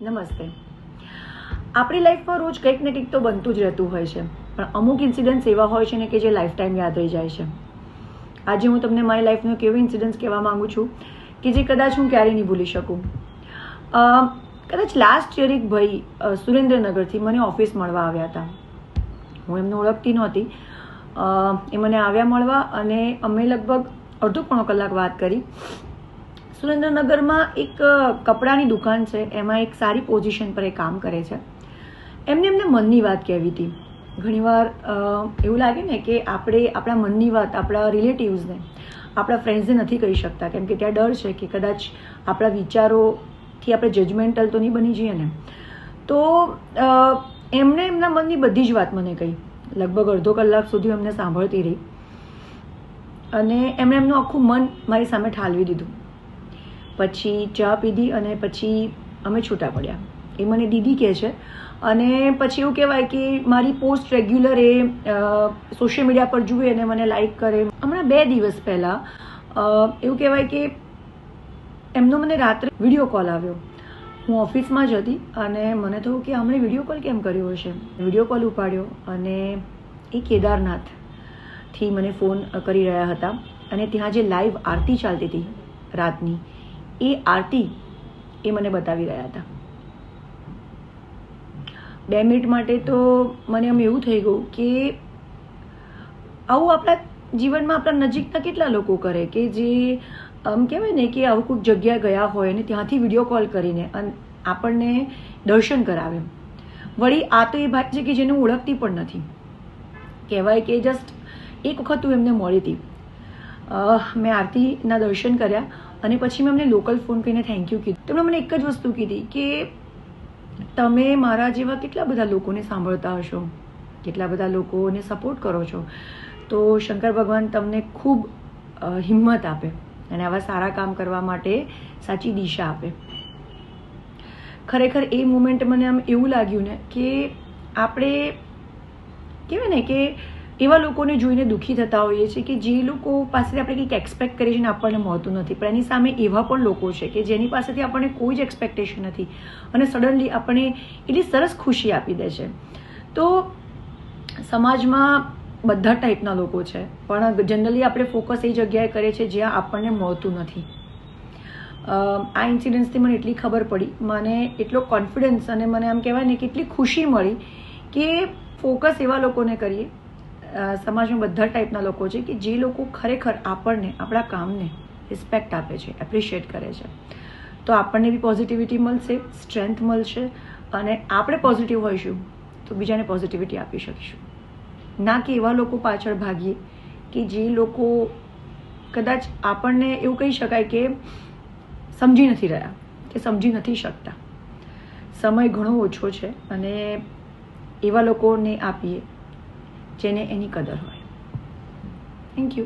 નમસ્તે. આપણી લાઈફમાં રોજ કંઈક ને કંઈક તો બનતું જ રહેતું હોય છે, પણ અમુક ઇન્સિડન્ટ્સ એવા હોય છે ને કે જે લાઈફ ટાઈમ યાદ રહી જાય છે. આજે હું તમને મારી લાઈફનો એક એવો ઇન્સિડન્સ કહેવા માંગુ છું કે જે કદાચ હું ક્યારેય નહીં ભૂલી શકું. કદાચ લાસ્ટ યર એક ભાઈ સુરેન્દ્રનગરથી મને ઓફિસ મળવા આવ્યા હતા. હું એમને ઓળખતી નહોતી. એ મને આવ્યા મળવા અને અમે લગભગ અડધો પોણો કલાક વાત કરી. સુરેન્દ્રનગરમાં એક કપડાની દુકાન છે, એમાં એક સારી પોઝિશન પર એ કામ કરે છે. એમને મનની વાત કહેવી હતી. ઘણીવાર એવું લાગે ને કે આપણે આપણા મનની વાત આપણા રિલેટિવ્સને, આપણા ફ્રેન્ડ્સને નથી કહી શકતા, કેમ કે ત્યાં ડર છે કે કદાચ આપણા વિચારોથી આપણે જજમેન્ટલ તો નહીં બની જઈએ ને. તો એમણે એમના મનની બધી જ વાત મને કહી. લગભગ અડધો કલાક સુધી એમને સાંભળતી રહી અને એમણે એમનું આખું મન મારી સામે ઠાલવી દીધું. પછી ચા પીધી અને પછી અમે છૂટા પડ્યા. એ મને દીદી કહે છે અને પછી એવું કહેવાય કે મારી પોસ્ટ રેગ્યુલર એ સોશિયલ મીડિયા પર જુએ અને મને લાઈક કરે. હમણાં 2 દિવસ પહેલાં એવું કહેવાય કે એમનો મને રાત્રે વિડીયો કોલ આવ્યો. હું ઓફિસમાં જ હતી અને મને થયું કે હમણાં વિડીયો કોલ કેમ કર્યો હશે. વિડીયો કોલ ઉપાડ્યો અને એ કેદારનાથથી મને ફોન કરી રહ્યા હતા અને ત્યાં જે લાઈવ આરતી ચાલતી હતી રાતની, એ આરતી એ મને બતાવી રહ્યા હતા. 2 મિનિટ માટે તો મને આમ એવું થઈ ગયું કે આવું આપણા જીવનમાં આપણા નજીકના કેટલા લોકો કરે કે જે આમ કહેવાય ને કે આવું કોઈક જગ્યાએ ગયા હોય અને ત્યાંથી વિડીયો કોલ કરીને આપણને દર્શન કરાવે. વળી આ તો એ ભાઈ છે કે જેને હું ઓળખતી પણ નથી. કહેવાય કે જસ્ટ એક વખત હું એમને મળી હતી. મેં આરતીના દર્શન કર્યા અને પછી મેં એમને લોકલ ફોન કરીને થેન્ક યુ કીધું. તેમણે મને એક જ વસ્તુ કીધી કે તમે મારા જેવા કેટલા બધા લોકોને સાંભળતા હશો, કેટલા બધા લોકોને સપોર્ટ કરો છો, તો શંકર ભગવાન તમને ખૂબ હિંમત આપે અને આવા સારા કામ કરવા માટે સાચી દિશા આપે. ખરેખર એ મુમેન્ટ મને આમ એવું લાગ્યું ને કે આપણે કહેવાય ને કે એવા લોકોને જોઈને દુઃખી થતા હોઈએ છીએ કે જે લોકો પાસેથી આપણે કંઈક એક્સપેક્ટ કરીએ છીએ ને આપણને મળતું નથી, પણ એની સામે એવા પણ લોકો છે કે જેની પાસેથી આપણને કોઈ જ એક્સપેક્ટેશન નથી અને સડનલી આપણને એટલી સરસ ખુશી આપી દે છે. તો સમાજમાં બધા ટાઈપના લોકો છે, પણ જનરલી આપણે ફોકસ એ જગ્યાએ કરીએ છીએ જ્યાં આપણને મળતું નથી. આ ઇન્સિડન્સથી મને એટલી ખબર પડી, મને એટલો કોન્ફિડન્સ અને મને આમ કહેવાય ને કે એટલી ખુશી મળી કે ફોકસ એવા લોકોને કરીએ. સમાજમાં બધા ટાઈપના લોકો છે કે જે લોકો ખરેખર આપણને આપણા કામને રિસ્પેક્ટ આપે છે, એપ્રિશિએટ કરે છે. તો આપણને બી પોઝિટિવિટી મળશે, સ્ટ્રેન્થ મળશે અને આપણે પોઝિટિવ હોઈશું તો બીજાને પોઝિટિવિટી આપી શકીશું. ના કે એવા લોકો પાછળ ભાગીએ કે જે લોકો કદાચ આપણને એવું કહી શકાય કે સમજી નથી રહ્યા કે સમજી નથી શકતા. સમય ઘણો ઓછો છે અને એવા લોકોને આપીએ જેને એની કદર હોય. Thank you.